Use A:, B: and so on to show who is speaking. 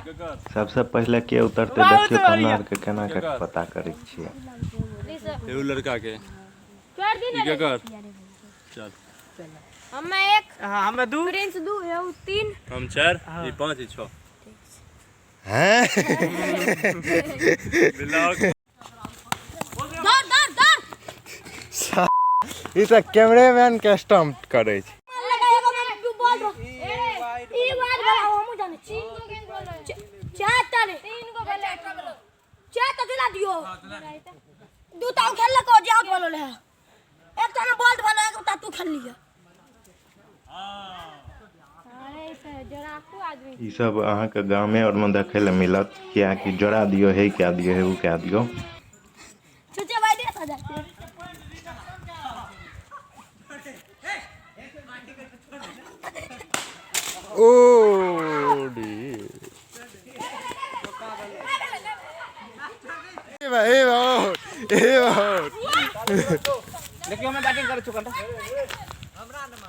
A: सबसे पहले के उतरते देखियो त हमरा के केना के पता करै छियै
B: एगो लड़का के क्या कर चल
C: हम एक
D: हां हम दू
C: प्रिंस दू है 3
B: हम 4 ये 5 ये 6
A: हैं
B: ब्लॉग
C: दर दर दर
A: ई त कैमरामैन के स्टंप करै छै ई सब अहाँ के गामे और में देखे ले मिलत क्या कि जोड़ा दियो है क्या दियो है वो क्या दियो ओ
D: देखियो मैं बैटिंग कर चुका था हमरा न